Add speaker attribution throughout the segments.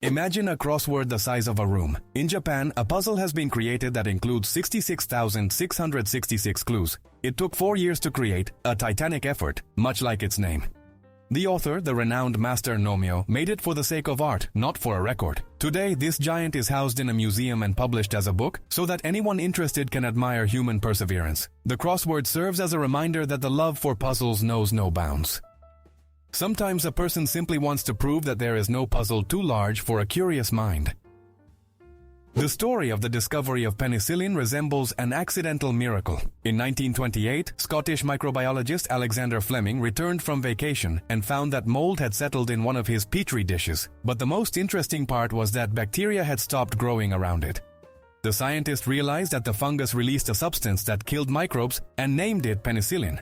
Speaker 1: Imagine a crossword the size of a room. In Japan, a puzzle has been created that includes 66,666 clues. It took 4 years to create, a titanic effort, much like its name. The author, the renowned master Nomio, made it for the sake of art, not for a record. Today, this giant is housed in a museum and published as a book, so that anyone interested can admire human perseverance. The crossword serves as a reminder that the love for puzzles knows no bounds. Sometimes a person simply wants to prove that there is no puzzle too large for a curious mind. The story of the discovery of penicillin resembles an accidental miracle. In 1928, Scottish microbiologist Alexander Fleming returned from vacation and found that mold had settled in one of his petri dishes. But the most interesting part was that bacteria had stopped growing around it. The scientist realized that the fungus released a substance that killed microbes and named it penicillin.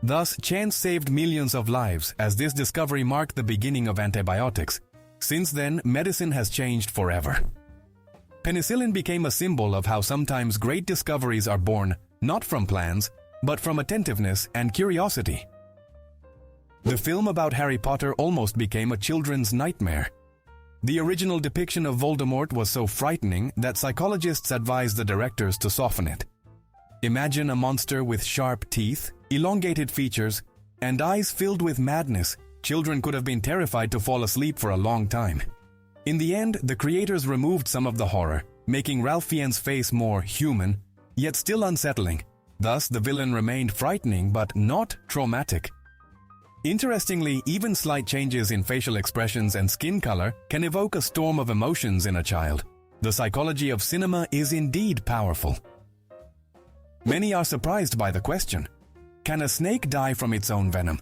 Speaker 1: Thus, chance saved millions of lives, as this discovery marked the beginning of antibiotics. Since then, medicine has changed forever. Penicillin became a symbol of how sometimes great discoveries are born, not from plans, but from attentiveness and curiosity. The film about Harry Potter almost became a children's nightmare. The original depiction of Voldemort was so frightening that psychologists advised the directors to soften it. Imagine a monster with sharp teeth, elongated features, and eyes filled with madness. Children could have been terrified to fall asleep for a long time. In the end, the creators removed some of the horror, making Ralph Fiennes' face more human, yet still unsettling. Thus, the villain remained frightening but not traumatic. Interestingly, even slight changes in facial expressions and skin color can evoke a storm of emotions in a child. The psychology of cinema is indeed powerful. Many are surprised by the question, can a snake die from its own venom?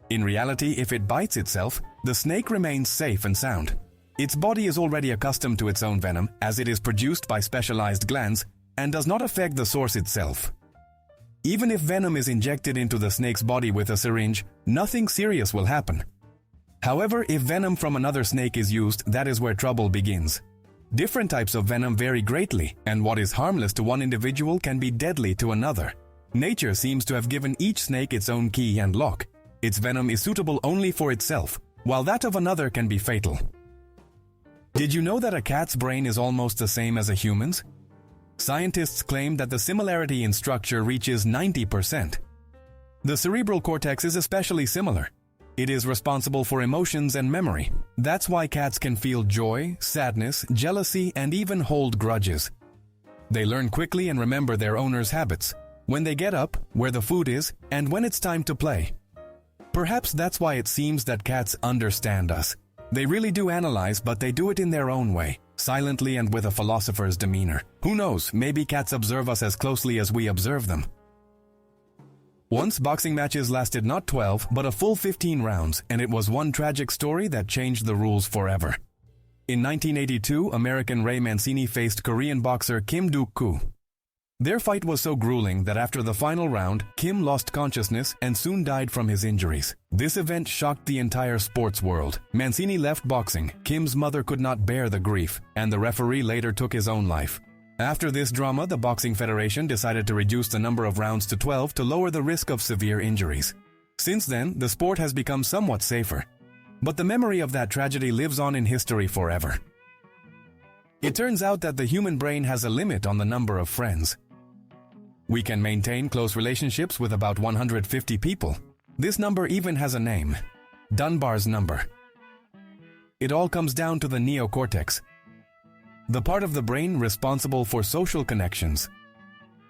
Speaker 1: In reality, if it bites itself, the snake remains safe and sound. Its body is already accustomed to its own venom, as it is produced by specialized glands and does not affect the source itself. Even if venom is injected into the snake's body with a syringe, nothing serious will happen. However, if venom from another snake is used, that is where trouble begins. Different types of venom vary greatly, and what is harmless to one individual can be deadly to another. Nature seems to have given each snake its own key and lock. Its venom is suitable only for itself, while that of another can be fatal. Did you know that a cat's brain is almost the same as a human's? Scientists claim that the similarity in structure reaches 90%. The cerebral cortex is especially similar. It is responsible for emotions and memory. That's why cats can feel joy, sadness, jealousy, and even hold grudges. They learn quickly and remember their owner's habits, when they get up, where the food is, and when it's time to play. Perhaps that's why it seems that cats understand us. They really do analyze, but they do it in their own way, silently and with a philosopher's demeanor. Who knows, maybe cats observe us as closely as we observe them. Once, boxing matches lasted not 12, but a full 15 rounds, and it was one tragic story that changed the rules forever. In 1982, American Ray Mancini faced Korean boxer Kim Duk-koo. Their fight was so grueling that after the final round, Kim lost consciousness and soon died from his injuries. This event shocked the entire sports world. Mancini left boxing, Kim's mother could not bear the grief, and the referee later took his own life. After this drama, the Boxing Federation decided to reduce the number of rounds to 12 to lower the risk of severe injuries. Since then, the sport has become somewhat safer. But the memory of that tragedy lives on in history forever. It turns out that the human brain has a limit on the number of friends. We can maintain close relationships with about 150 people. This number even has a name, Dunbar's number. It all comes down to the neocortex, the part of the brain responsible for social connections.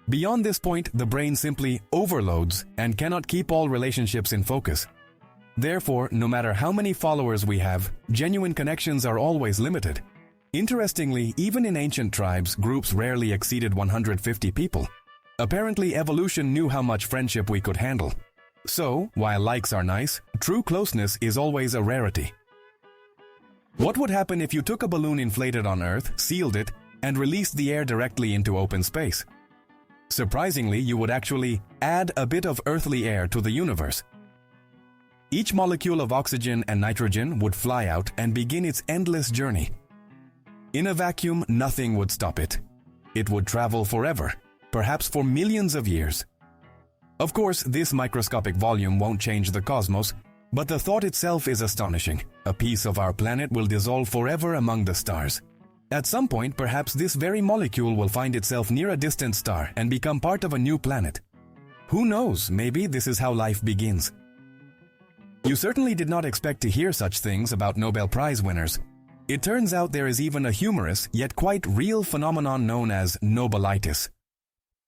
Speaker 1: Beyond this point, the brain simply overloads and cannot keep all relationships in focus. Therefore, no matter how many followers we have, genuine connections are always limited. Interestingly, even in ancient tribes, groups rarely exceeded 150 people. Apparently, evolution knew how much friendship we could handle. So, while likes are nice, true closeness is always a rarity. What would happen if you took a balloon inflated on Earth, sealed it, and released the air directly into open space? Surprisingly, you would actually add a bit of earthly air to the universe. Each molecule of oxygen and nitrogen would fly out and begin its endless journey. In a vacuum, nothing would stop it. It would travel forever, perhaps for millions of years. Of course, this microscopic volume won't change the cosmos, But the thought itself is astonishing. A piece of our planet will dissolve forever among the stars. At some point, perhaps this very molecule will find itself near a distant star and become part of a new planet. Who knows, maybe this is how life begins. You certainly did not expect to hear such things about Nobel Prize winners. It turns out there is even a humorous, yet quite real phenomenon known as Nobelitis.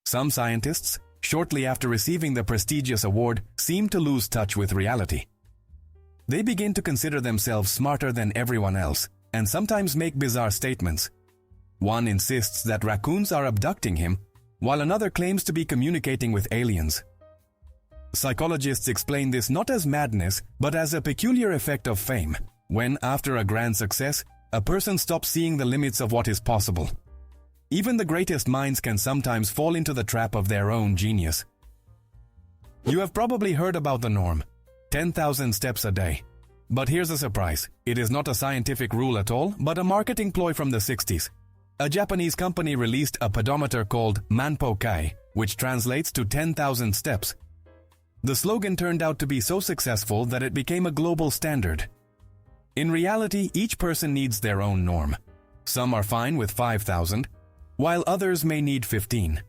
Speaker 1: Some scientists, shortly after receiving the prestigious award, seem to lose touch with reality. They begin to consider themselves smarter than everyone else, and sometimes make bizarre statements. One insists that raccoons are abducting him, while another claims to be communicating with aliens. Psychologists explain this not as madness, but as a peculiar effect of fame, when, after a grand success, a person stops seeing the limits of what is possible. Even the greatest minds can sometimes fall into the trap of their own genius. You have probably heard about the norm, 10,000 steps a day. But here's a surprise. It is not a scientific rule at all, but a marketing ploy from the 60s. A Japanese company released a pedometer called Manpo Kai, which translates to 10,000 steps. The slogan turned out to be so successful that it became a global standard. In reality, each person needs their own norm. Some are fine with 5,000, while others may need 15.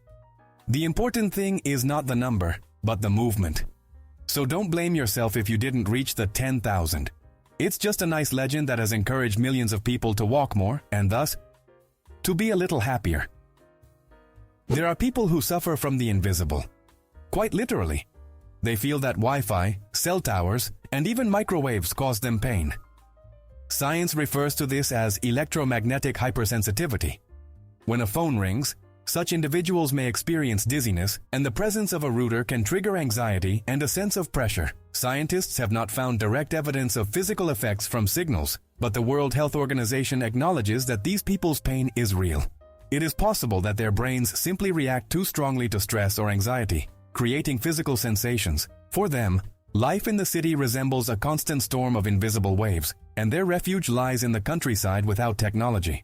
Speaker 1: The important thing is not the number, but the movement. So don't blame yourself if you didn't reach the 10,000. It's just a nice legend that has encouraged millions of people to walk more, and thus, to be a little happier. There are people who suffer from the invisible. Quite literally. They feel that Wi-Fi, cell towers, and even microwaves cause them pain. Science refers to this as electromagnetic hypersensitivity. When a phone rings, such individuals may experience dizziness, and the presence of a router can trigger anxiety and a sense of pressure. Scientists have not found direct evidence of physical effects from signals, but the World Health Organization acknowledges that these people's pain is real. It is possible that their brains simply react too strongly to stress or anxiety, creating physical sensations. For them, life in the city resembles a constant storm of invisible waves, and their refuge lies in the countryside without technology.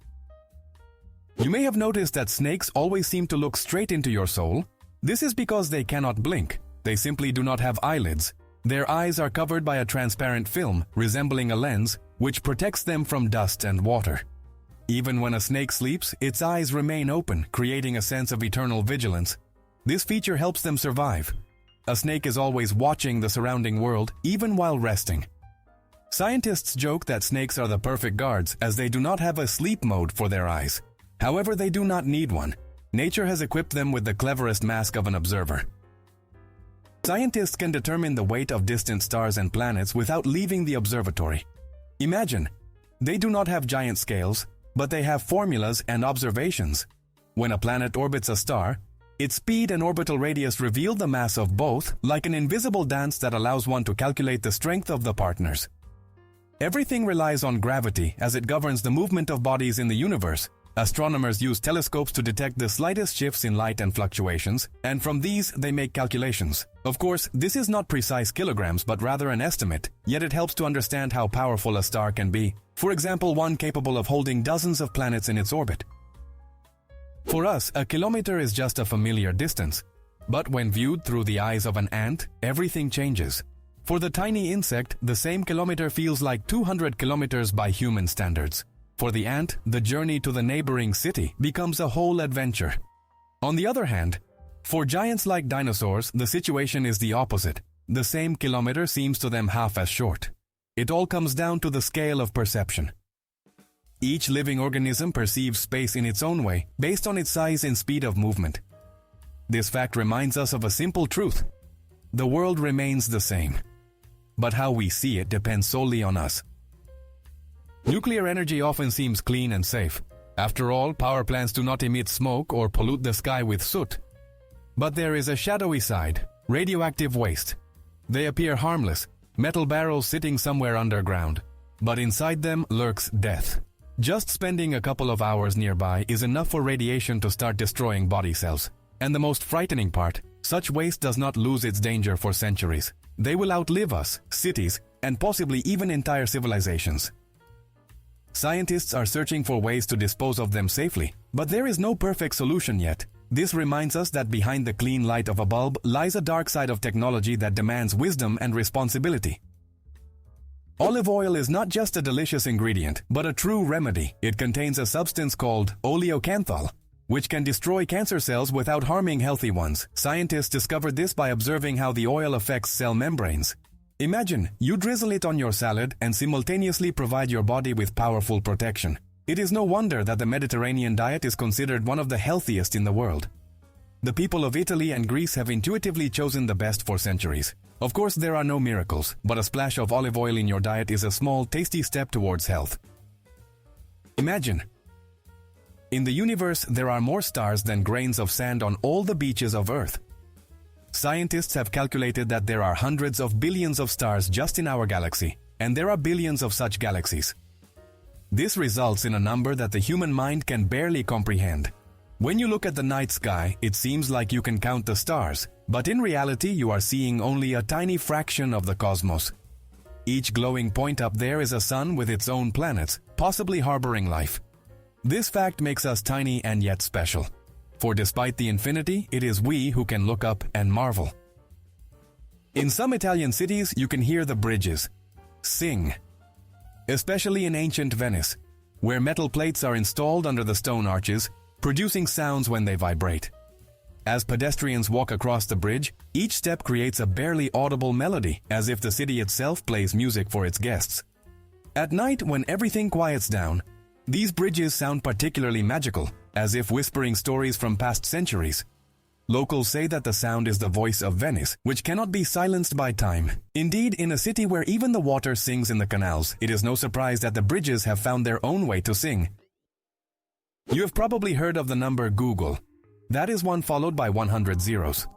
Speaker 1: You may have noticed that snakes always seem to look straight into your soul. This is because they cannot blink. They simply do not have eyelids. Their eyes are covered by a transparent film, resembling a lens, which protects them from dust and water. Even when a snake sleeps, its eyes remain open, creating a sense of eternal vigilance. This feature helps them survive. A snake is always watching the surrounding world, even while resting. Scientists joke that snakes are the perfect guards, as they do not have a sleep mode for their eyes. However, they do not need one. Nature has equipped them with the cleverest mask of an observer. Scientists can determine the weight of distant stars and planets without leaving the observatory. Imagine, they do not have giant scales, but they have formulas and observations. When a planet orbits a star, its speed and orbital radius reveal the mass of both, like an invisible dance that allows one to calculate the strength of the partners. Everything relies on gravity as it governs the movement of bodies in the universe. Astronomers use telescopes to detect the slightest shifts in light and fluctuations, and from these they make calculations. Of course, this is not precise kilograms but rather an estimate, yet it helps to understand how powerful a star can be. For example, one capable of holding dozens of planets in its orbit. For us, a kilometer is just a familiar distance. But when viewed through the eyes of an ant, everything changes. For the tiny insect, the same kilometer feels like 200 kilometers by human standards. For the ant, the journey to the neighboring city becomes a whole adventure. On the other hand, for giants like dinosaurs, the situation is the opposite. The same kilometer seems to them half as short. It all comes down to the scale of perception. Each living organism perceives space in its own way, based on its size and speed of movement. This fact reminds us of a simple truth. The world remains the same. But how we see it depends solely on us. Nuclear energy often seems clean and safe. After all, power plants do not emit smoke or pollute the sky with soot. But there is a shadowy side, radioactive waste. They appear harmless, metal barrels sitting somewhere underground. But inside them lurks death. Just spending a couple of hours nearby is enough for radiation to start destroying body cells. And the most frightening part, such waste does not lose its danger for centuries. They will outlive us, cities, and possibly even entire civilizations. Scientists are searching for ways to dispose of them safely, but there is no perfect solution yet. This reminds us that behind the clean light of a bulb lies a dark side of technology that demands wisdom and responsibility. Olive oil is not just a delicious ingredient, but a true remedy. It contains a substance called oleocanthal, which can destroy cancer cells without harming healthy ones. Scientists discovered this by observing how the oil affects cell membranes. Imagine, you drizzle it on your salad and simultaneously provide your body with powerful protection. It is no wonder that the Mediterranean diet is considered one of the healthiest in the world. The people of Italy and Greece have intuitively chosen the best for centuries. Of course, there are no miracles, but a splash of olive oil in your diet is a small, tasty step towards health. Imagine. In the universe, there are more stars than grains of sand on all the beaches of Earth. Scientists have calculated that there are hundreds of billions of stars just in our galaxy, and there are billions of such galaxies. This results in a number that the human mind can barely comprehend. When you look at the night sky, it seems like you can count the stars, but in reality you are seeing only a tiny fraction of the cosmos. Each glowing point up there is a sun with its own planets, possibly harboring life. This fact makes us tiny and yet special. For despite the infinity, it is we who can look up and marvel. In some Italian cities, you can hear the bridges sing, especially in ancient Venice, where metal plates are installed under the stone arches, producing sounds when they vibrate. As pedestrians walk across the bridge, each step creates a barely audible melody, as if the city itself plays music for its guests. At night, when everything quiets down, these bridges sound particularly magical, as if whispering stories from past centuries. Locals say that the sound is the voice of Venice, which cannot be silenced by time. Indeed, in a city where even the water sings in the canals, it is no surprise that the bridges have found their own way to sing. You have probably heard of the number Google. That is one followed by 100 zeros.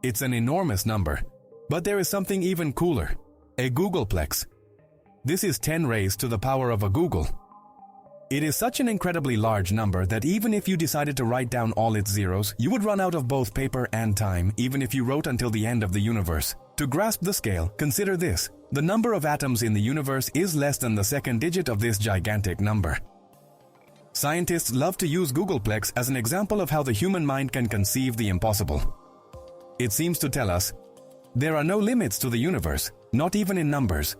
Speaker 1: It's an enormous number, but there is something even cooler, a Googleplex. This is 10 raised to the power of a Google. It is such an incredibly large number that even if you decided to write down all its zeros, you would run out of both paper and time, even if you wrote until the end of the universe. To grasp the scale, consider this. The number of atoms in the universe is less than the second digit of this gigantic number. Scientists love to use Googleplex as an example of how the human mind can conceive the impossible. It seems to tell us, there are no limits to the universe, not even in numbers.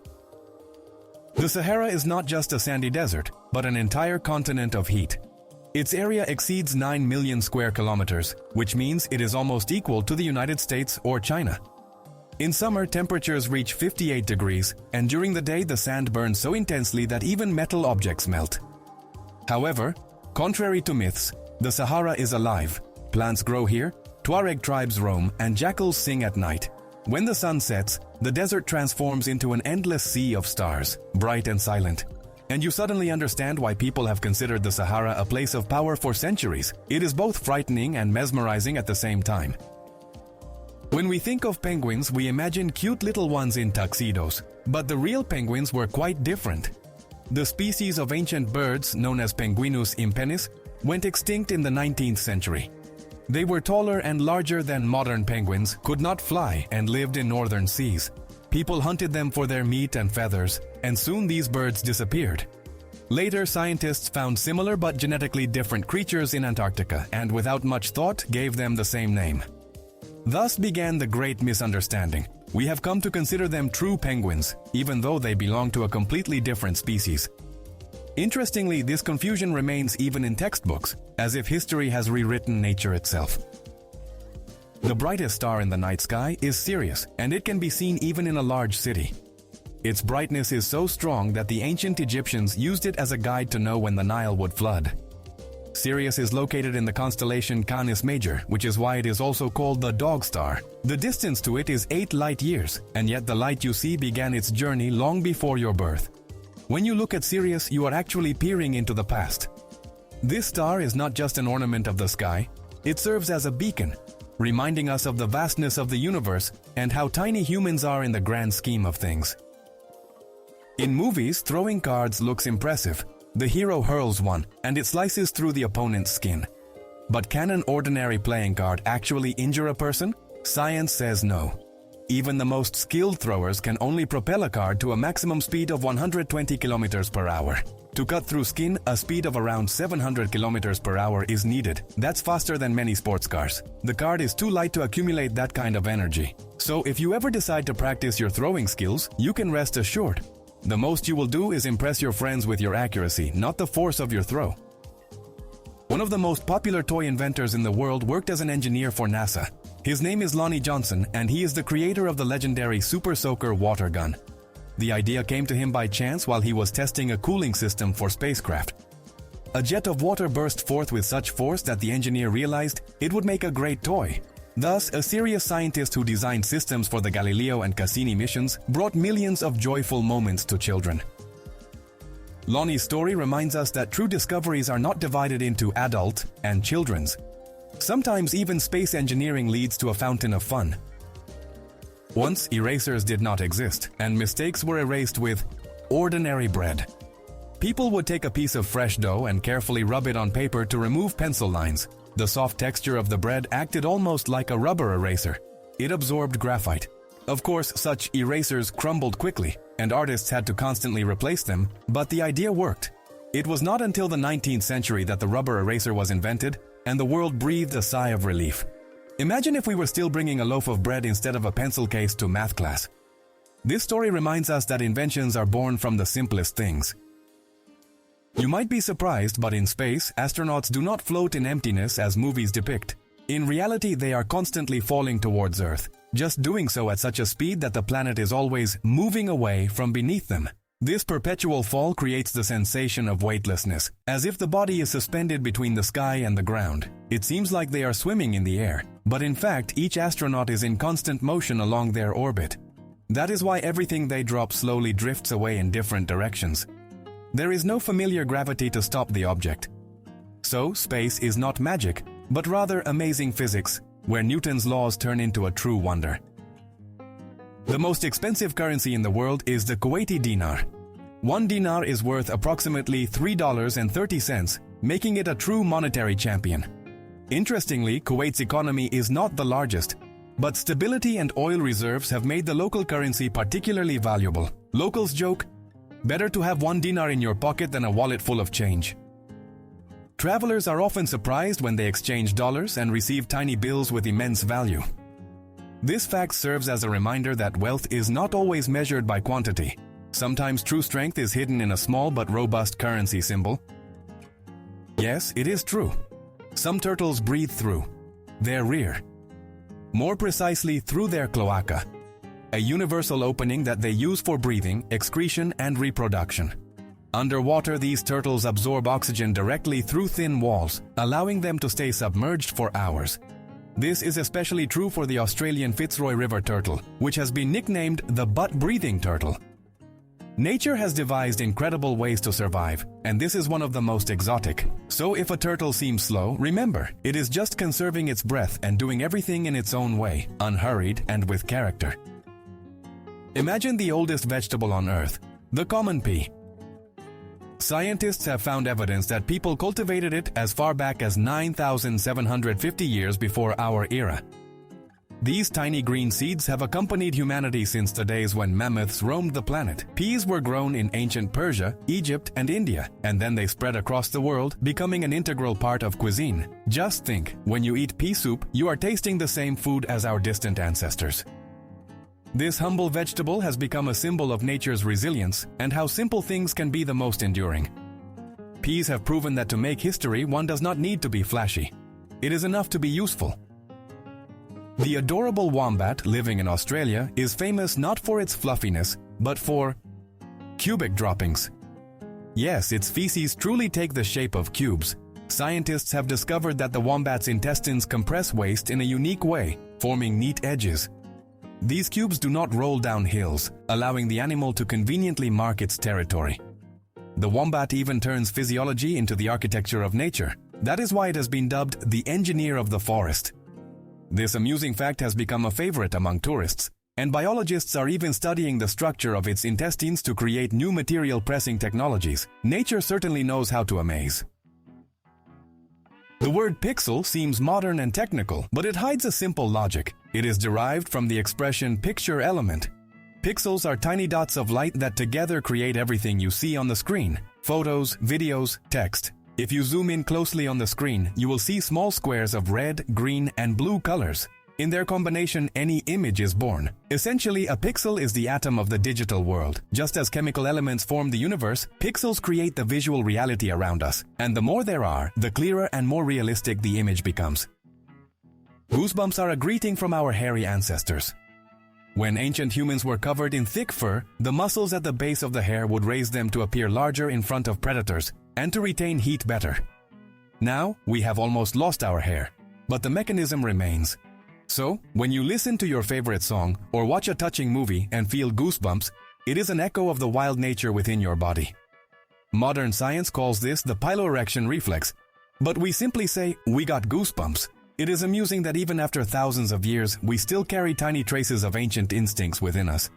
Speaker 1: The Sahara is not just a sandy desert, but an entire continent of heat. Its area exceeds 9 million square kilometers, which means it is almost equal to the United States or China. In summer, temperatures reach 58 degrees, and during the day the sand burns so intensely that even metal objects melt. However, contrary to myths, the Sahara is alive. Plants grow here, Tuareg tribes roam, and jackals sing at night. When the sun sets, the desert transforms into an endless sea of stars, bright and silent. And you suddenly understand why people have considered the Sahara a place of power for centuries. It is both frightening and mesmerizing at the same time. When we think of penguins, we imagine cute little ones in tuxedos. But the real penguins were quite different. The species of ancient birds, known as Penguinus impennis, went extinct in the 19th century. They were taller and larger than modern penguins, could not fly, and lived in northern seas. People hunted them for their meat and feathers, and soon these birds disappeared. Later, scientists found similar but genetically different creatures in Antarctica, and without much thought, gave them the same name. Thus began the great misunderstanding. We have come to consider them true penguins, even though they belong to a completely different species. Interestingly, this confusion remains even in textbooks, as if history has rewritten nature itself. The brightest star in the night sky is Sirius, and it can be seen even in a large city. Its brightness is so strong that the ancient Egyptians used it as a guide to know when the Nile would flood. Sirius is located in the constellation Canis Major, which is why it is also called the Dog Star. The distance to it is 8 light years, and yet the light you see began its journey long before your birth. When you look at Sirius, you are actually peering into the past. This star is not just an ornament of the sky, it serves as a beacon, reminding us of the vastness of the universe and how tiny humans are in the grand scheme of things. In movies, throwing cards looks impressive. The hero hurls one, and it slices through the opponent's skin. But can an ordinary playing card actually injure a person? Science says no. Even the most skilled throwers can only propel a card to a maximum speed of 120 kilometers per hour. To cut through skin, a speed of around 700 kilometers per hour is needed. That's faster than many sports cars. The card is too light to accumulate that kind of energy. So if you ever decide to practice your throwing skills, you can rest assured. The most you will do is impress your friends with your accuracy, not the force of your throw. One of the most popular toy inventors in the world worked as an engineer for NASA. His name is Lonnie Johnson, and he is the creator of the legendary Super Soaker water gun. The idea came to him by chance while he was testing a cooling system for spacecraft. A jet of water burst forth with such force that the engineer realized it would make a great toy. Thus, a serious scientist who designed systems for the Galileo and Cassini missions brought millions of joyful moments to children. Lonnie's story reminds us that true discoveries are not divided into adult and children's. Sometimes even space engineering leads to a fountain of fun. Once, erasers did not exist, and mistakes were erased with ordinary bread. People would take a piece of fresh dough and carefully rub it on paper to remove pencil lines. The soft texture of the bread acted almost like a rubber eraser. It absorbed graphite. Of course, such erasers crumbled quickly, and artists had to constantly replace them, but the idea worked. It was not until the 19th century that the rubber eraser was invented, and the world breathed a sigh of relief. Imagine if we were still bringing a loaf of bread instead of a pencil case to math class. This story reminds us that inventions are born from the simplest things. You might be surprised, but in space, astronauts do not float in emptiness as movies depict. In reality, they are constantly falling towards Earth, just doing so at such a speed that the planet is always moving away from beneath them. This perpetual fall creates the sensation of weightlessness, as if the body is suspended between the sky and the ground. It seems like they are swimming in the air, but in fact, each astronaut is in constant motion along their orbit. That is why everything they drop slowly drifts away in different directions. There is no familiar gravity to stop the object. So, space is not magic, but rather amazing physics, where Newton's laws turn into a true wonder. The most expensive currency in the world is the Kuwaiti dinar. 1 dinar is worth approximately $3.30, making it a true monetary champion. Interestingly, Kuwait's economy is not the largest, but stability and oil reserves have made the local currency particularly valuable. Locals joke, better to have 1 dinar in your pocket than a wallet full of change. Travelers are often surprised when they exchange dollars and receive tiny bills with immense value. This fact serves as a reminder that wealth is not always measured by quantity. Sometimes true strength is hidden in a small but robust currency symbol. Yes, it is true. Some turtles breathe through their rear. More precisely, through their cloaca, a universal opening that they use for breathing, excretion, and reproduction. Underwater, these turtles absorb oxygen directly through thin walls, allowing them to stay submerged for hours. This is especially true for the Australian Fitzroy River turtle, which has been nicknamed the butt-breathing turtle. Nature has devised incredible ways to survive, and this is one of the most exotic. So if a turtle seems slow, remember, it is just conserving its breath and doing everything in its own way, unhurried and with character. Imagine the oldest vegetable on Earth, the common pea. Scientists have found evidence that people cultivated it as far back as 9,750 years before our era. These tiny green seeds have accompanied humanity since the days when mammoths roamed the planet. Peas were grown in ancient Persia, Egypt, and India, and then they spread across the world, becoming an integral part of cuisine. Just think, when you eat pea soup, you are tasting the same food as our distant ancestors. This humble vegetable has become a symbol of nature's resilience and how simple things can be the most enduring. Peas have proven that to make history, one does not need to be flashy. It is enough to be useful. The adorable wombat living in Australia is famous not for its fluffiness, but for cubic droppings. Yes, its feces truly take the shape of cubes. Scientists have discovered that the wombat's intestines compress waste in a unique way, forming neat edges. These cubes do not roll down hills, allowing the animal to conveniently mark its territory. The wombat even turns physiology into the architecture of nature. That is why it has been dubbed the engineer of the forest. This amusing fact has become a favorite among tourists, and biologists are even studying the structure of its intestines to create new material pressing technologies. Nature certainly knows how to amaze. The word pixel seems modern and technical, but it hides a simple logic. It is derived from the expression picture element. Pixels are tiny dots of light that together create everything you see on the screen: photos, videos, text. If you zoom in closely on the screen, you will see small squares of red, green, and blue colors. In their combination, any image is born. Essentially, a pixel is the atom of the digital world. Just as chemical elements form the universe, pixels create the visual reality around us. And the more there are, the clearer and more realistic the image becomes. Goosebumps are a greeting from our hairy ancestors. When ancient humans were covered in thick fur, the muscles at the base of the hair would raise them to appear larger in front of predators and to retain heat better. Now, we have almost lost our hair, but the mechanism remains. So, when you listen to your favorite song or watch a touching movie and feel goosebumps, it is an echo of the wild nature within your body. Modern science calls this the piloerection reflex, but we simply say, we got goosebumps. It is amusing that even after thousands of years, we still carry tiny traces of ancient instincts within us.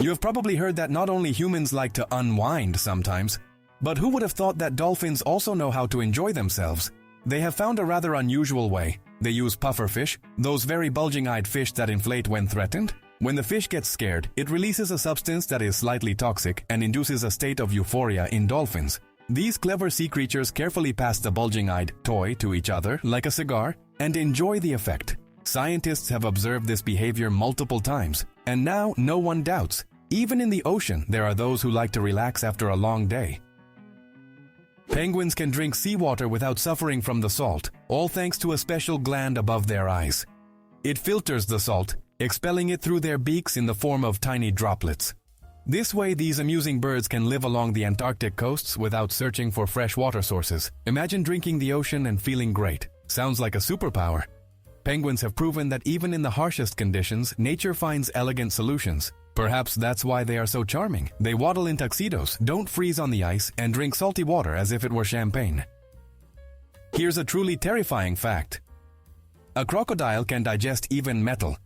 Speaker 1: You have probably heard that not only humans like to unwind sometimes, but who would have thought that dolphins also know how to enjoy themselves? They have found a rather unusual way. They use pufferfish, those very bulging-eyed fish that inflate when threatened. When the fish gets scared, it releases a substance that is slightly toxic and induces a state of euphoria in dolphins. These clever sea creatures carefully pass the bulging-eyed toy to each other like a cigar and enjoy the effect. Scientists have observed this behavior multiple times, and now no one doubts. Even in the ocean, there are those who like to relax after a long day. Penguins can drink seawater without suffering from the salt, all thanks to a special gland above their eyes. It filters the salt, expelling it through their beaks in the form of tiny droplets. This way, these amusing birds can live along the Antarctic coasts without searching for fresh water sources. Imagine drinking the ocean and feeling great. Sounds like a superpower. Penguins have proven that even in the harshest conditions, nature finds elegant solutions. Perhaps that's why they are so charming. They waddle in tuxedos, don't freeze on the ice, and drink salty water as if it were champagne. Here's a truly terrifying fact. A crocodile can digest even metal.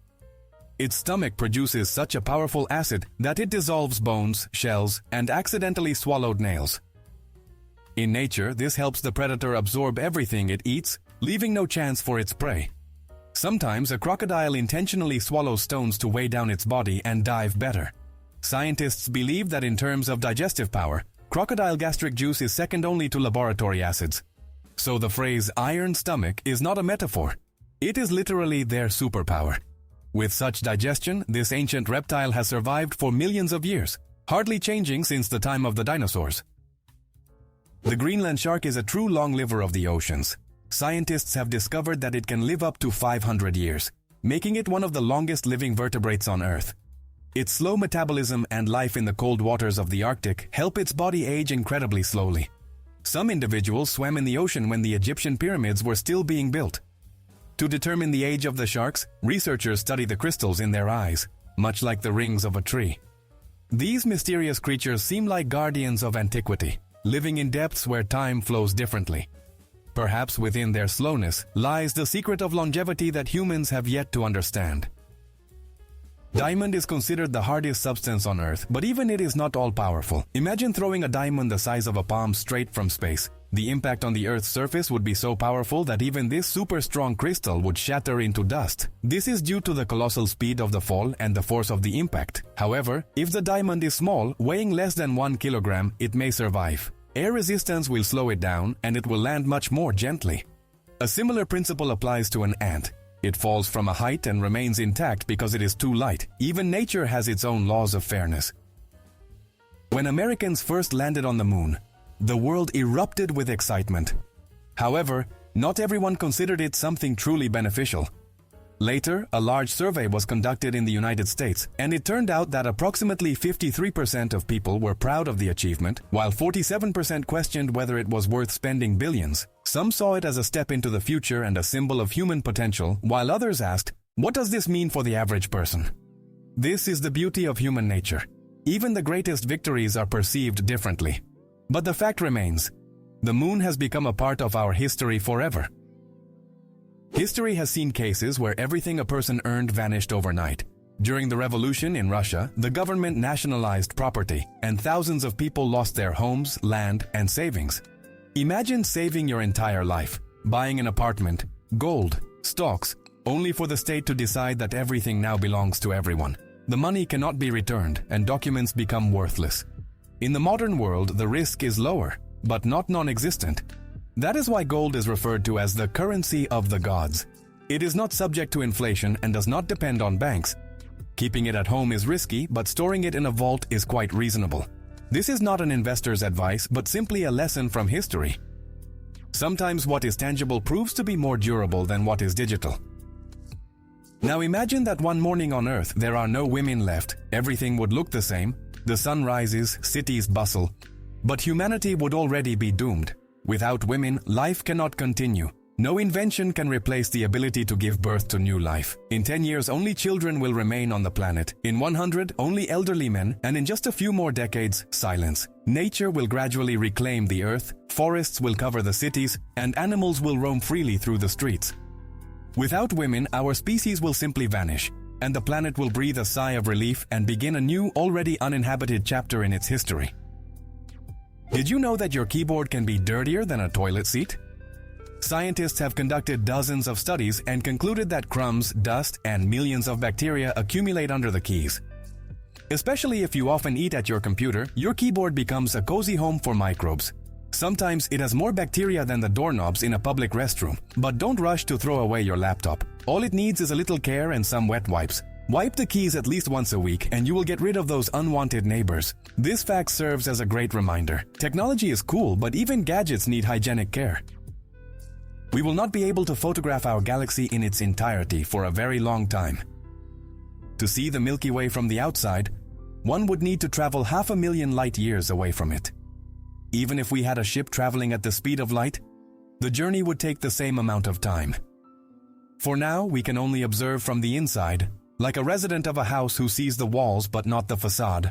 Speaker 1: Its stomach produces such a powerful acid that it dissolves bones, shells, and accidentally swallowed nails. In nature, this helps the predator absorb everything it eats, leaving no chance for its prey. Sometimes a crocodile intentionally swallows stones to weigh down its body and dive better. Scientists believe that in terms of digestive power, crocodile gastric juice is second only to laboratory acids. So the phrase iron stomach is not a metaphor. It is literally their superpower. With such digestion, this ancient reptile has survived for millions of years, hardly changing since the time of the dinosaurs. The Greenland shark is a true long liver of the oceans. Scientists have discovered that it can live up to 500 years, making it one of the longest living vertebrates on Earth. Its slow metabolism and life in the cold waters of the Arctic help its body age incredibly slowly. Some individuals swam in the ocean when the Egyptian pyramids were still being built. To determine the age of the sharks, researchers study the crystals in their eyes, much like the rings of a tree. These mysterious creatures seem like guardians of antiquity, living in depths where time flows differently. Perhaps within their slowness lies the secret of longevity that humans have yet to understand. Diamond is considered the hardest substance on Earth, but even it is not all-powerful. Imagine throwing a diamond the size of a palm straight from space. The impact on the Earth's surface would be so powerful that even this super-strong crystal would shatter into dust. This is due to the colossal speed of the fall and the force of the impact. However, if the diamond is small, weighing less than 1 kilogram, it may survive. Air resistance will slow it down, and it will land much more gently. A similar principle applies to an ant. It falls from a height and remains intact because it is too light. Even nature has its own laws of fairness. When Americans first landed on the moon, the world erupted with excitement. However, not everyone considered it something truly beneficial. Later, a large survey was conducted in the United States, and it turned out that approximately 53% of people were proud of the achievement, while 47% questioned whether it was worth spending billions. Some saw it as a step into the future and a symbol of human potential, while others asked, what does this mean for the average person? This is the beauty of human nature. Even the greatest victories are perceived differently. But the fact remains, the moon has become a part of our history forever. History has seen cases where everything a person earned vanished overnight. During the revolution in Russia, the government nationalized property, and thousands of people lost their homes, land, and savings. Imagine saving your entire life, buying an apartment, gold, stocks, only for the state to decide that everything now belongs to everyone. The money cannot be returned, and documents become worthless. In the modern world, the risk is lower, but not non-existent. That is why gold is referred to as the currency of the gods. It is not subject to inflation and does not depend on banks. Keeping it at home is risky, but storing it in a vault is quite reasonable. This is not an investor's advice, but simply a lesson from history. Sometimes what is tangible proves to be more durable than what is digital. Now imagine that one morning on Earth there are no women left, everything would look the same, the sun rises, cities bustle, but humanity would already be doomed. Without women, life cannot continue. No invention can replace the ability to give birth to new life. In 10 years, only children will remain on the planet. In 100, only elderly men, and in just a few more decades, silence. Nature will gradually reclaim the Earth, forests will cover the cities, and animals will roam freely through the streets. Without women, our species will simply vanish, and the planet will breathe a sigh of relief and begin a new, already uninhabited chapter in its history. Did you know that your keyboard can be dirtier than a toilet seat? Scientists have conducted dozens of studies and concluded that crumbs, dust, and millions of bacteria accumulate under the keys. Especially if you often eat at your computer, your keyboard becomes a cozy home for microbes. Sometimes it has more bacteria than the doorknobs in a public restroom. But don't rush to throw away your laptop. All it needs is a little care and some wet wipes. Wipe the keys at least once a week and you will get rid of those unwanted neighbors. This fact serves as a great reminder. Technology is cool, but even gadgets need hygienic care. We will not be able to photograph our galaxy in its entirety for a very long time. To see the Milky Way from the outside, one would need to travel 500,000 light years away from it. Even if we had a ship traveling at the speed of light, the journey would take the same amount of time. For now, we can only observe from the inside, like a resident of a house who sees the walls but not the facade.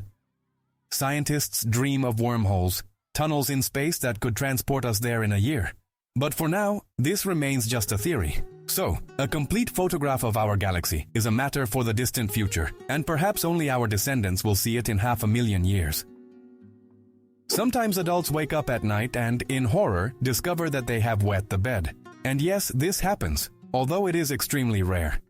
Speaker 1: Scientists dream of wormholes, tunnels in space that could transport us there in a year. But for now, this remains just a theory. So, a complete photograph of our galaxy is a matter for the distant future, and perhaps only our descendants will see it in 500,000 years. Sometimes adults wake up at night and, in horror, discover that they have wet the bed. And yes, this happens, although it is extremely rare.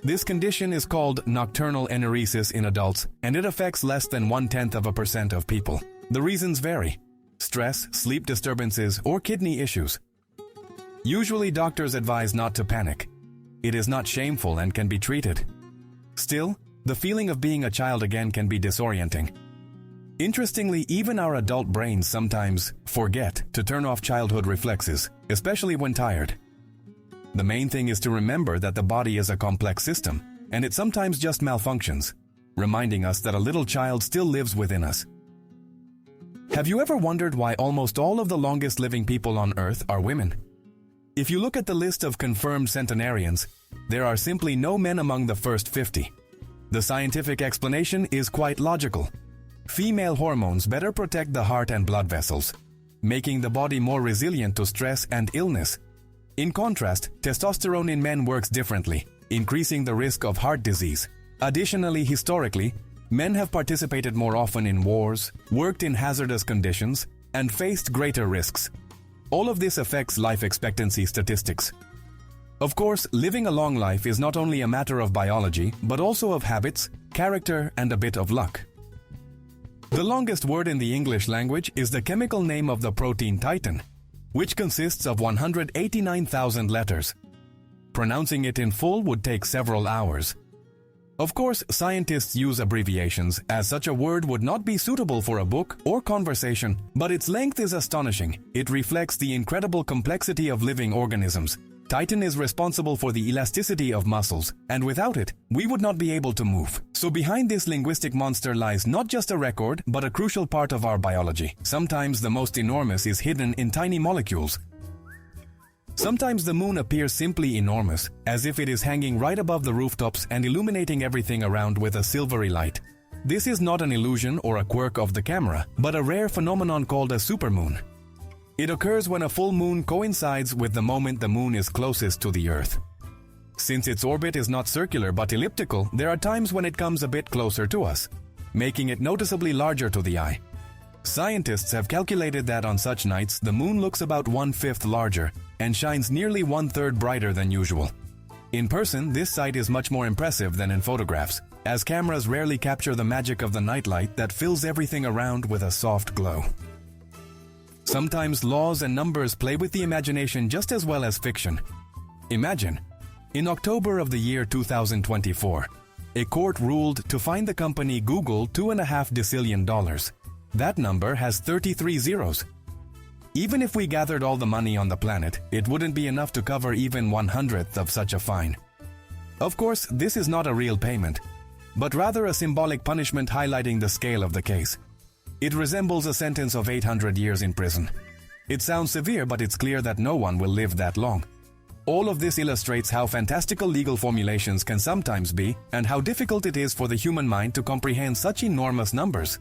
Speaker 1: This condition is called nocturnal enuresis in adults, and it affects less than 0.1% of people. The reasons vary: stress, sleep disturbances, or kidney issues. Usually doctors advise not to panic. It is not shameful and can be treated. Still, the feeling of being a child again can be disorienting. Interestingly, even our adult brains sometimes forget to turn off childhood reflexes, especially when tired. The main thing is to remember that the body is a complex system, and it sometimes just malfunctions, reminding us that a little child still lives within us. Have you ever wondered why almost all of the longest living people on Earth are women? If you look at the list of confirmed centenarians, there are simply no men among the first 50. The scientific explanation is quite logical. Female hormones better protect the heart and blood vessels, making the body more resilient to stress and illness. In contrast, testosterone in men works differently, increasing the risk of heart disease. Additionally, historically, men have participated more often in wars, worked in hazardous conditions, and faced greater risks. All of this affects life expectancy statistics. Of course, living a long life is not only a matter of biology, but also of habits, character, and a bit of luck. The longest word in the English language is the chemical name of the protein titin, which consists of 189,000 letters. Pronouncing it in full would take several hours. Of course, scientists use abbreviations, as such a word would not be suitable for a book or conversation, but its length is astonishing. It reflects the incredible complexity of living organisms. Titin is responsible for the elasticity of muscles, and without it, we would not be able to move. So behind this linguistic monster lies not just a record, but a crucial part of our biology. Sometimes the most enormous is hidden in tiny molecules. Sometimes the moon appears simply enormous, as if it is hanging right above the rooftops and illuminating everything around with a silvery light. This is not an illusion or a quirk of the camera, but a rare phenomenon called a supermoon. It occurs when a full moon coincides with the moment the moon is closest to the Earth. Since its orbit is not circular but elliptical, there are times when it comes a bit closer to us, making it noticeably larger to the eye. Scientists have calculated that on such nights, the moon looks about 1/5 larger and shines nearly 1/3 brighter than usual. In person, this sight is much more impressive than in photographs, as cameras rarely capture the magic of the nightlight that fills everything around with a soft glow. Sometimes laws and numbers play with the imagination just as well as fiction. Imagine, In October of the year 2024, a court ruled to fine the company Google $2.5 decillion. That number has 33 zeros. Even if we gathered all the money on the planet, it wouldn't be enough to cover even 1/100th of such a fine. Of course, this is not a real payment, but rather a symbolic punishment highlighting the scale of the case. It resembles a sentence of 800 years in prison. It sounds severe, but it's clear that no one will live that long. All of this illustrates how fantastical legal formulations can sometimes be and how difficult it is for the human mind to comprehend such enormous numbers.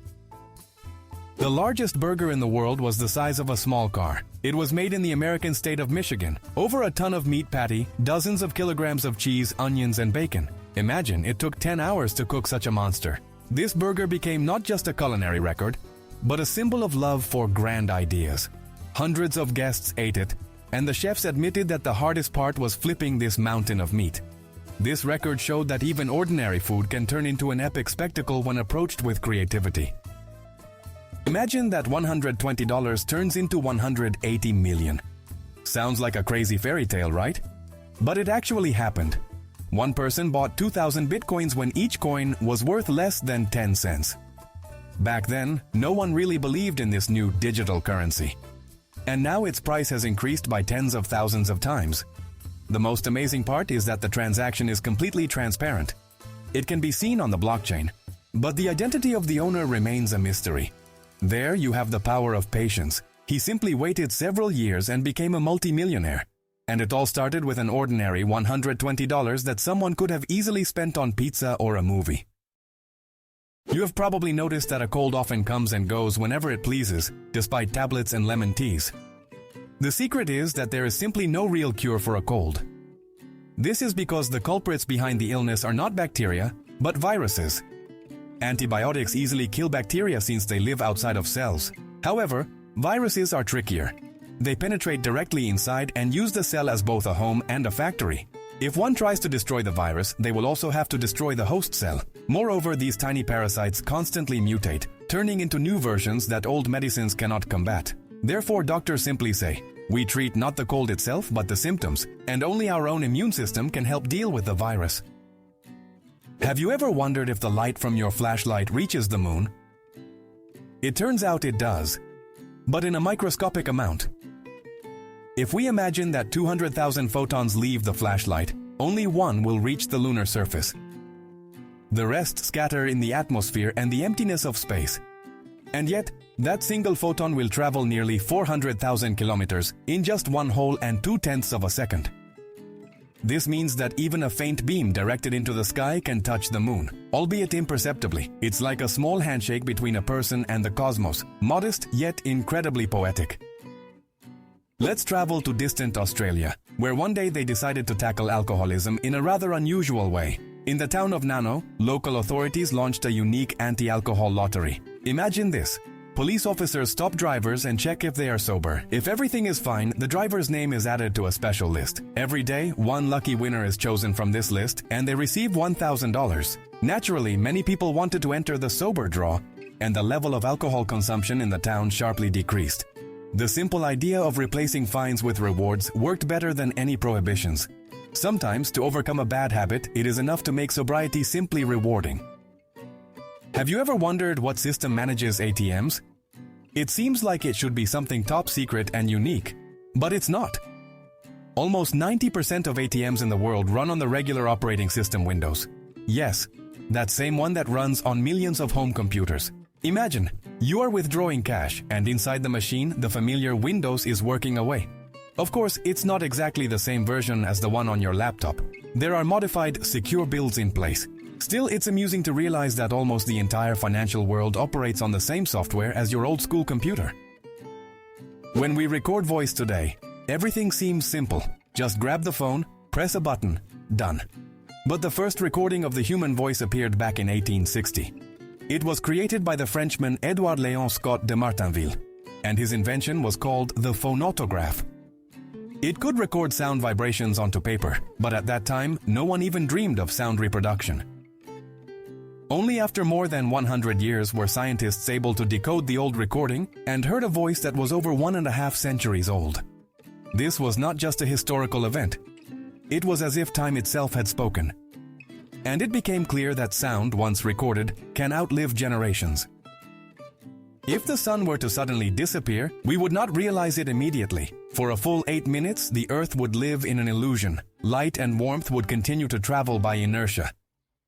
Speaker 1: The largest burger in the world was the size of a small car. It was made in the American state of Michigan. Over a ton of meat patty, dozens of kilograms of cheese, onions, and bacon. Imagine it took 10 hours to cook such a monster. This burger became not just a culinary record, but a symbol of love for grand ideas. Hundreds of guests ate it, and the chefs admitted that the hardest part was flipping this mountain of meat. This record showed that even ordinary food can turn into an epic spectacle when approached with creativity. Imagine that $120 turns into 180 million. Sounds like a crazy fairy tale, right? But it actually happened. One person bought 2,000 bitcoins when each coin was worth less than 10 cents. Back then, no one really believed in this new digital currency. And now its price has increased by tens of thousands of times. The most amazing part is that the transaction is completely transparent. It can be seen on the blockchain, but the identity of the owner remains a mystery. There you have the power of patience. He simply waited several years and became a multimillionaire. And it all started with an ordinary $120 that someone could have easily spent on pizza or a movie. You have probably noticed that a cold often comes and goes whenever it pleases, despite tablets and lemon teas. The secret is that there is simply no real cure for a cold. This is because the culprits behind the illness are not bacteria, but viruses. Antibiotics easily kill bacteria since they live outside of cells. However, viruses are trickier. They penetrate directly inside and use the cell as both a home and a factory. If one tries to destroy the virus, they will also have to destroy the host cell. Moreover, these tiny parasites constantly mutate, turning into new versions that old medicines cannot combat. Therefore, doctors simply say, we treat not the cold itself but the symptoms, and only our own immune system can help deal with the virus. Have you ever wondered if the light from your flashlight reaches the moon? It turns out it does, but in a microscopic amount. If we imagine that 200,000 photons leave the flashlight, only one will reach the lunar surface. The rest scatter in the atmosphere and the emptiness of space. And yet, that single photon will travel nearly 400,000 kilometers in just 1/2 of a second. This means that even a faint beam directed into the sky can touch the moon, albeit imperceptibly. It's like a small handshake between a person and the cosmos, modest yet incredibly poetic. Let's travel to distant Australia, where one day they decided to tackle alcoholism in a rather unusual way. In the town of Nano, local authorities launched a unique anti-alcohol lottery. Imagine this. Police officers stop drivers and check if they are sober. If everything is fine, the driver's name is added to a special list. Every day, one lucky winner is chosen from this list, and they receive $1,000. Naturally, many people wanted to enter the sober draw, and the level of alcohol consumption in the town sharply decreased. The simple idea of replacing fines with rewards worked better than any prohibitions. Sometimes, to overcome a bad habit, it is enough to make sobriety simply rewarding. Have you ever wondered what system manages ATMs? It seems like it should be something top secret and unique, but it's not. Almost 90% of ATMs in the world run on the regular operating system Windows. Yes, that same one that runs on millions of home computers. Imagine, you are withdrawing cash, and inside the machine, the familiar Windows is working away. Of course, it's not exactly the same version as the one on your laptop. There are modified, secure builds in place. Still, it's amusing to realize that almost the entire financial world operates on the same software as your old-school computer. When we record voice today, everything seems simple. Just grab the phone, press a button, done. But the first recording of the human voice appeared back in 1860. It was created by the Frenchman Edouard Léon Scott de Martinville, and his invention was called the phonautograph. It could record sound vibrations onto paper, but at that time, no one even dreamed of sound reproduction. Only after more than 100 years were scientists able to decode the old recording and heard a voice that was over 1.5 centuries old. This was not just a historical event. It was as if time itself had spoken. And it became clear that sound, once recorded, can outlive generations. If the sun were to suddenly disappear, we would not realize it immediately. For a full 8 minutes, the Earth would live in an illusion. Light and warmth would continue to travel by inertia.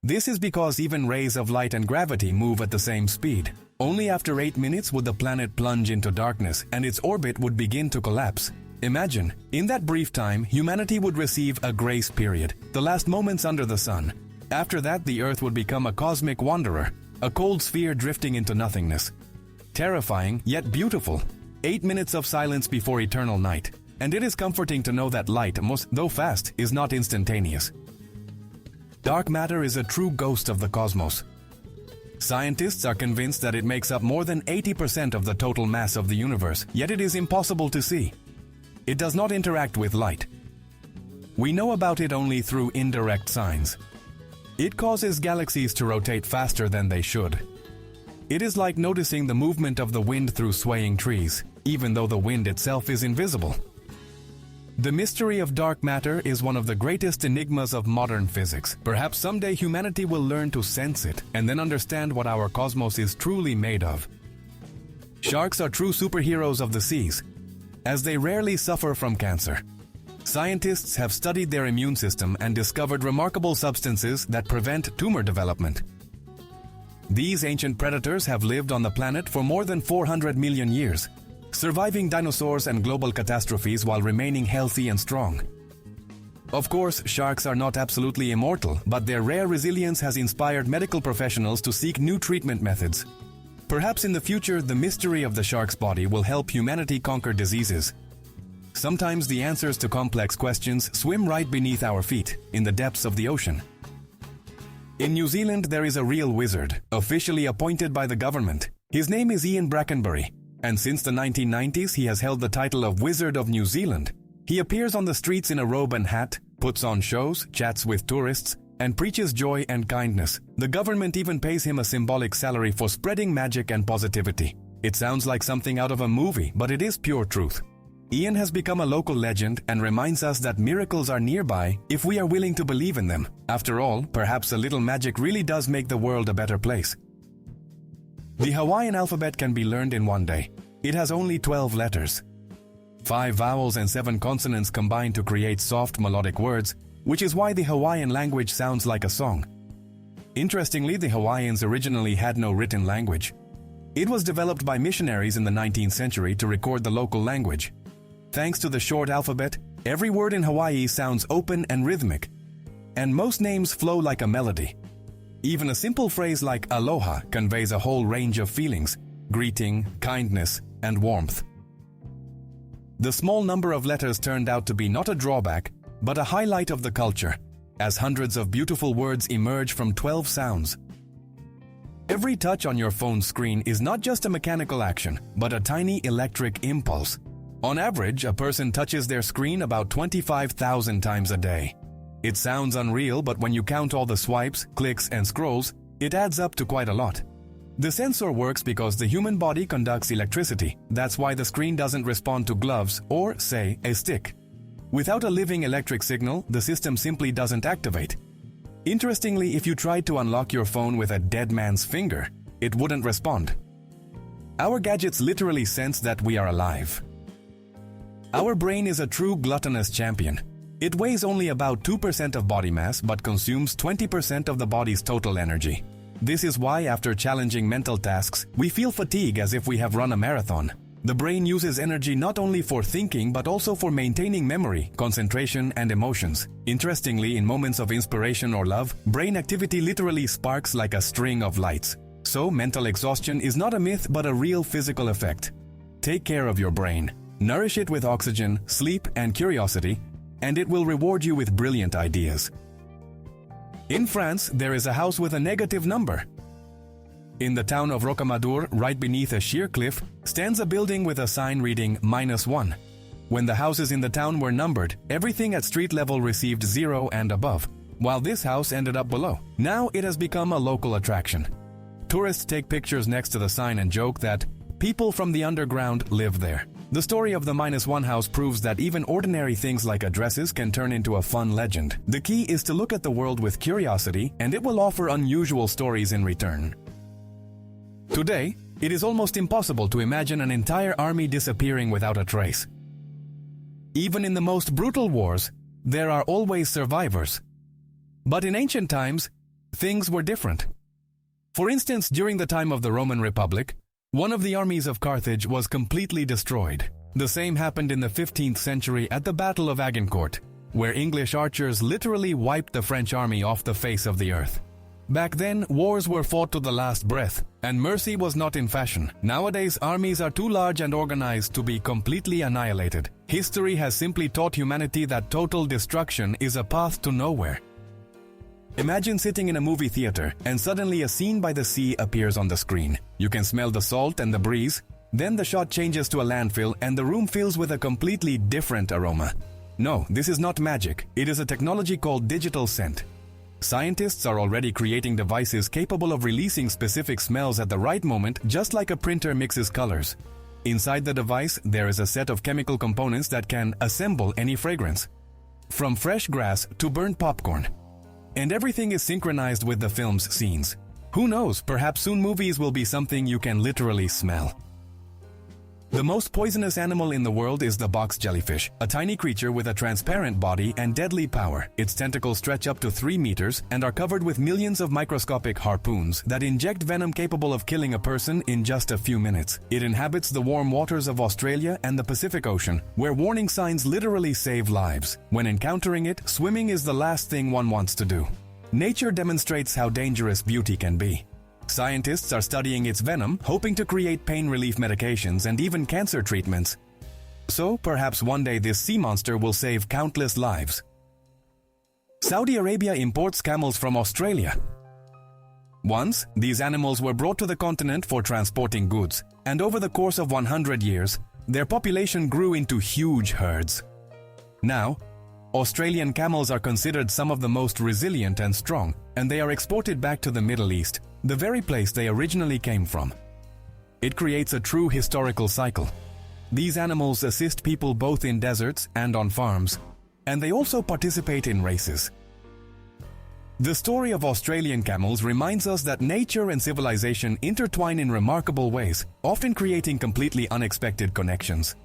Speaker 1: This is because even rays of light and gravity move at the same speed. Only after 8 minutes would the planet plunge into darkness and its orbit would begin to collapse. Imagine, in that brief time, humanity would receive a grace period, the last moments under the sun. After that, the Earth would become a cosmic wanderer, a cold sphere drifting into nothingness. Terrifying, yet beautiful. 8 minutes of silence before eternal night. And it is comforting to know that light, though fast, is not instantaneous. Dark matter is a true ghost of the cosmos. Scientists are convinced that it makes up more than 80% of the total mass of the universe, yet it is impossible to see. It does not interact with light. We know about it only through indirect signs. It causes galaxies to rotate faster than they should. It is like noticing the movement of the wind through swaying trees, even though the wind itself is invisible. The mystery of dark matter is one of the greatest enigmas of modern physics. Perhaps someday humanity will learn to sense it and then understand what our cosmos is truly made of. Sharks are true superheroes of the seas, as they rarely suffer from cancer. Scientists have studied their immune system and discovered remarkable substances that prevent tumor development. These ancient predators have lived on the planet for more than 400 million years, surviving dinosaurs and global catastrophes while remaining healthy and strong. Of course, sharks are not absolutely immortal, but their rare resilience has inspired medical professionals to seek new treatment methods. Perhaps in the future, the mystery of the shark's body will help humanity conquer diseases. Sometimes the answers to complex questions swim right beneath our feet, in the depths of the ocean. In New Zealand, there is a real wizard, officially appointed by the government. His name is Ian Brackenbury, and since the 1990s he has held the title of Wizard of New Zealand. He appears on the streets in a robe and hat, puts on shows, chats with tourists, and preaches joy and kindness. The government even pays him a symbolic salary for spreading magic and positivity. It sounds like something out of a movie, but it is pure truth. Ian has become a local legend and reminds us that miracles are nearby if we are willing to believe in them. After all, perhaps a little magic really does make the world a better place. The Hawaiian alphabet can be learned in one day. It has only 12 letters. 5 vowels and 7 consonants combine to create soft melodic words, which is why the Hawaiian language sounds like a song. Interestingly, the Hawaiians originally had no written language. It was developed by missionaries in the 19th century to record the local language. Thanks to the short alphabet, every word in Hawaii sounds open and rhythmic, and most names flow like a melody. Even a simple phrase like aloha conveys a whole range of feelings: greeting, kindness, and warmth. The small number of letters turned out to be not a drawback, but a highlight of the culture, as hundreds of beautiful words emerge from 12 sounds. Every touch on your phone screen is not just a mechanical action, but a tiny electric impulse. On average, a person touches their screen about 25,000 times a day. It sounds unreal, but when you count all the swipes, clicks, and scrolls, it adds up to quite a lot. The sensor works because the human body conducts electricity. That's why the screen doesn't respond to gloves or, say, a stick. Without a living electric signal, the system simply doesn't activate. Interestingly, if you tried to unlock your phone with a dead man's finger, it wouldn't respond. Our gadgets literally sense that we are alive. Our brain is a true gluttonous champion. It weighs only about 2% of body mass but consumes 20% of the body's total energy. This is why, after challenging mental tasks, we feel fatigue as if we have run a marathon. The brain uses energy not only for thinking but also for maintaining memory, concentration, and emotions. Interestingly, in moments of inspiration or love, brain activity literally sparks like a string of lights. So, mental exhaustion is not a myth but a real physical effect. Take care of your brain. Nourish it with oxygen, sleep, and curiosity, and it will reward you with brilliant ideas. In France, there is a house with a negative number. In the town of Rocamadour, right beneath a sheer cliff, stands a building with a sign reading -1. When the houses in the town were numbered, everything at street level received 0 and above, while this house ended up below. Now it has become a local attraction. Tourists take pictures next to the sign and joke that people from the underground live there. The story of the -1 house proves that even ordinary things like addresses can turn into a fun legend. The key is to look at the world with curiosity, and it will offer unusual stories in return. Today, it is almost impossible to imagine an entire army disappearing without a trace. Even in the most brutal wars, there are always survivors. But in ancient times, things were different. For instance, during the time of the Roman Republic, one of the armies of Carthage was completely destroyed. The same happened in the 15th century at the Battle of Agincourt, where English archers literally wiped the French army off the face of the earth. Back then, wars were fought to the last breath, and mercy was not in fashion. Nowadays, armies are too large and organized to be completely annihilated. History has simply taught humanity that total destruction is a path to nowhere. Imagine sitting in a movie theater and suddenly a scene by the sea appears on the screen. You can smell the salt and the breeze. Then the shot changes to a landfill and the room fills with a completely different aroma. No, this is not magic. It is a technology called digital scent. Scientists are already creating devices capable of releasing specific smells at the right moment, just like a printer mixes colors. Inside the device, there is a set of chemical components that can assemble any fragrance, from fresh grass to burnt popcorn. And everything is synchronized with the film's scenes. Who knows, perhaps soon movies will be something you can literally smell. The most poisonous animal in the world is the box jellyfish, a tiny creature with a transparent body and deadly power. Its tentacles stretch up to 3 meters and are covered with millions of microscopic harpoons that inject venom capable of killing a person in just a few minutes. It inhabits the warm waters of Australia and the Pacific Ocean, where warning signs literally save lives. When encountering it, swimming is the last thing one wants to do. Nature demonstrates how dangerous beauty can be. Scientists are studying its venom, hoping to create pain relief medications and even cancer treatments. So, perhaps one day this sea monster will save countless lives. Saudi Arabia imports camels from Australia. Once, these animals were brought to the continent for transporting goods, and over the course of 100 years, their population grew into huge herds. Now, Australian camels are considered some of the most resilient and strong, and they are exported back to the Middle East, the very place they originally came from. It creates a true historical cycle. These animals assist people both in deserts and on farms, and they also participate in races. The story of Australian camels reminds us that nature and civilization intertwine in remarkable ways, often creating completely unexpected connections.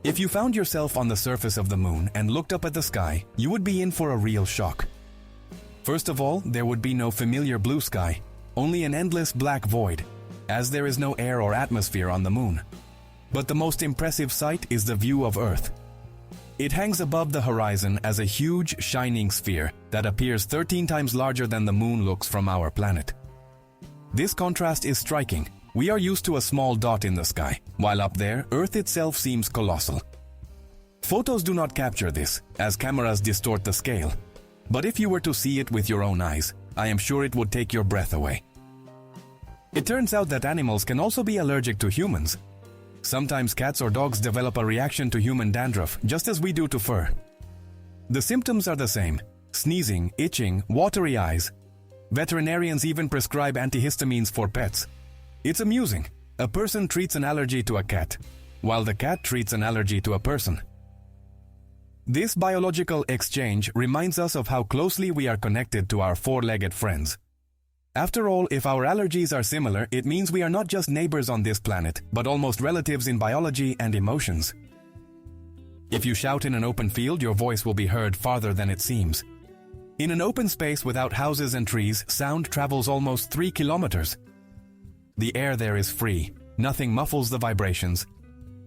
Speaker 1: If you found yourself on the surface of the moon and looked up at the sky, you would be in for a real shock. First of all, there would be no familiar blue sky, only an endless black void, as there is no air or atmosphere on the moon. But the most impressive sight is the view of Earth. It hangs above the horizon as a huge, shining sphere that appears 13 times larger than the moon looks from our planet. This contrast is striking. We are used to a small dot in the sky, while up there, Earth itself seems colossal. Photos do not capture this, as cameras distort the scale. But if you were to see it with your own eyes, I am sure it would take your breath away. It turns out that animals can also be allergic to humans. Sometimes cats or dogs develop a reaction to human dandruff, just as we do to fur. The symptoms are the same: sneezing, itching, watery eyes. Veterinarians even prescribe antihistamines for pets. It's amusing. A person treats an allergy to a cat, while the cat treats an allergy to a person. This biological exchange reminds us of how closely we are connected to our four-legged friends. After all, if our allergies are similar, it means we are not just neighbors on this planet, but almost relatives in biology and emotions. If you shout in an open field, your voice will be heard farther than it seems. In an open space without houses and trees, sound travels almost 3 kilometers. The air there is free, nothing muffles the vibrations,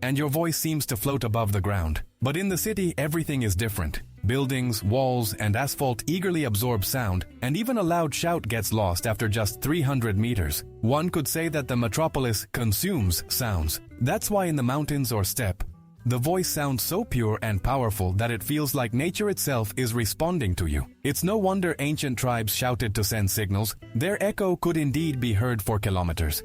Speaker 1: and your voice seems to float above the ground. But in the city, everything is different. Buildings, walls, and asphalt eagerly absorb sound, and even a loud shout gets lost after just 300 meters. One could say that the metropolis consumes sounds. That's why in the mountains or steppe, the voice sounds so pure and powerful that it feels like nature itself is responding to you. It's no wonder ancient tribes shouted to send signals. Their echo could indeed be heard for kilometers.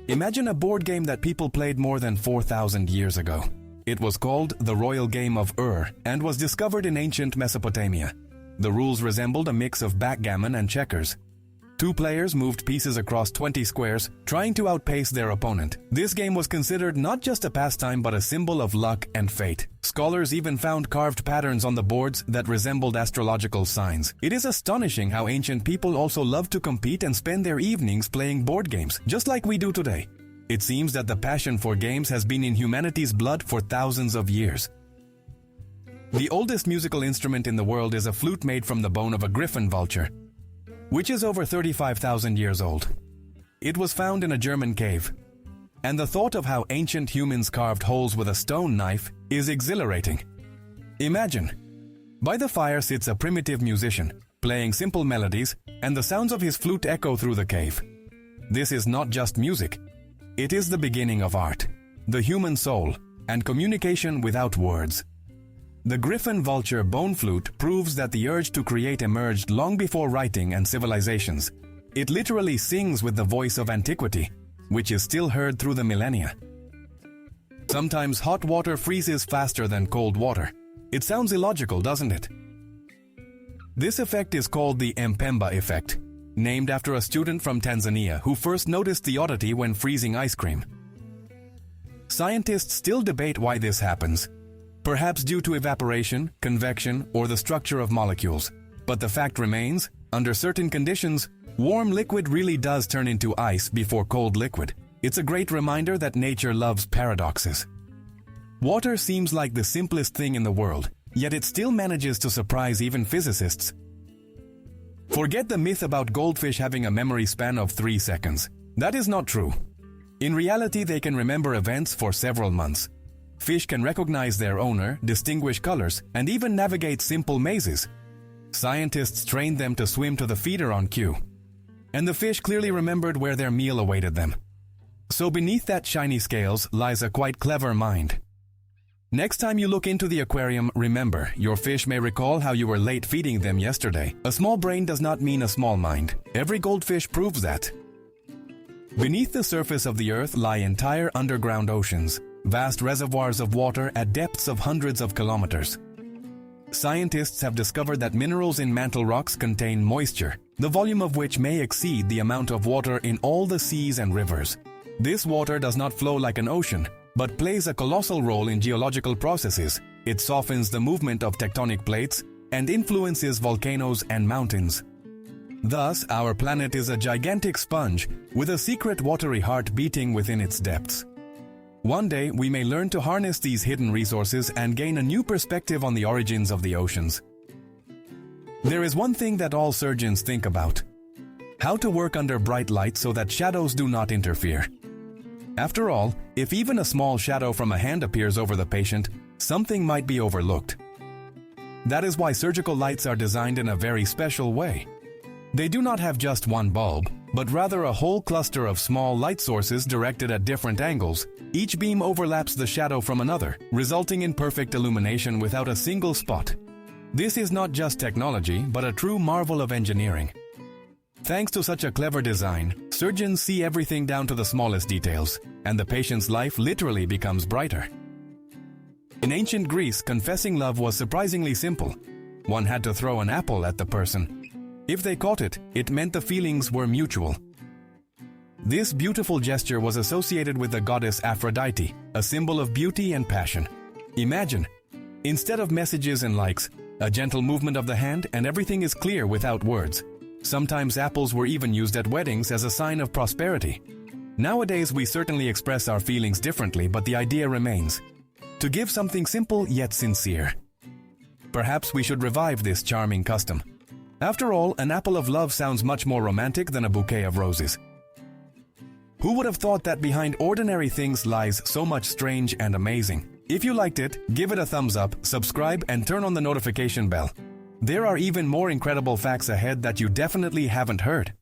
Speaker 1: Imagine a board game that people played more than 4,000 years ago. It was called the Royal Game of Ur and was discovered in ancient Mesopotamia. The rules resembled a mix of backgammon and checkers. Two players moved pieces across 20 squares, trying to outpace their opponent. This game was considered not just a pastime but a symbol of luck and fate. Scholars even found carved patterns on the boards that resembled astrological signs. It is astonishing how ancient people also loved to compete and spend their evenings playing board games, just like we do today. It seems that the passion for games has been in humanity's blood for thousands of years. The oldest musical instrument in the world is a flute made from the bone of a griffon vulture, which is over 35,000 years old. It was found in a German cave, and the thought of how ancient humans carved holes with a stone knife is exhilarating. Imagine, by the fire sits a primitive musician, playing simple melodies, and the sounds of his flute echo through the cave. This is not just music. It is the beginning of art, the human soul, and communication without words. The griffon vulture bone flute proves that the urge to create emerged long before writing and civilizations. It literally sings with the voice of antiquity, which is still heard through the millennia. Sometimes hot water freezes faster than cold water. It sounds illogical, doesn't it? This effect is called the Mpemba effect, named after a student from Tanzania who first noticed the oddity when freezing ice cream. Scientists still debate why this happens, perhaps due to evaporation, convection, or the structure of molecules. But the fact remains, under certain conditions, warm liquid really does turn into ice before cold liquid. It's a great reminder that nature loves paradoxes. Water seems like the simplest thing in the world, yet it still manages to surprise even physicists. Forget the myth about goldfish having a memory span of 3 seconds. That is not true. In reality, they can remember events for several months. Fish can recognize their owner, distinguish colors, and even navigate simple mazes. Scientists trained them to swim to the feeder on cue, and the fish clearly remembered where their meal awaited them. So beneath that shiny scales lies a quite clever mind. Next time you look into the aquarium, remember, your fish may recall how you were late feeding them yesterday. A small brain does not mean a small mind. Every goldfish proves that. Beneath the surface of the earth lie entire underground oceans, vast reservoirs of water at depths of hundreds of kilometers. Scientists have discovered that minerals in mantle rocks contain moisture, the volume of which may exceed the amount of water in all the seas and rivers. This water does not flow like an ocean, but plays a colossal role in geological processes. It softens the movement of tectonic plates and influences volcanoes and mountains. Thus, our planet is a gigantic sponge with a secret watery heart beating within its depths. One day, we may learn to harness these hidden resources and gain a new perspective on the origins of the oceans. There is one thing that all surgeons think about: how to work under bright light so that shadows do not interfere. After all, if even a small shadow from a hand appears over the patient, something might be overlooked. That is why surgical lights are designed in a very special way. They do not have just one bulb, but rather a whole cluster of small light sources directed at different angles. Each beam overlaps the shadow from another, resulting in perfect illumination without a single spot. This is not just technology, but a true marvel of engineering. Thanks to such a clever design, surgeons see everything down to the smallest details, and the patient's life literally becomes brighter. In ancient Greece, confessing love was surprisingly simple. One had to throw an apple at the person. If they caught it, it meant the feelings were mutual. This beautiful gesture was associated with the goddess Aphrodite, a symbol of beauty and passion. Imagine, instead of messages and likes, a gentle movement of the hand and everything is clear without words. Sometimes apples were even used at weddings as a sign of prosperity. Nowadays, we certainly express our feelings differently, but the idea remains: to give something simple yet sincere. Perhaps we should revive this charming custom. After all, an apple of love sounds much more romantic than a bouquet of roses. Who would have thought that behind ordinary things lies so much strange and amazing? If you liked it, give it a thumbs up, subscribe, and turn on the notification bell. There are even more incredible facts ahead that you definitely haven't heard.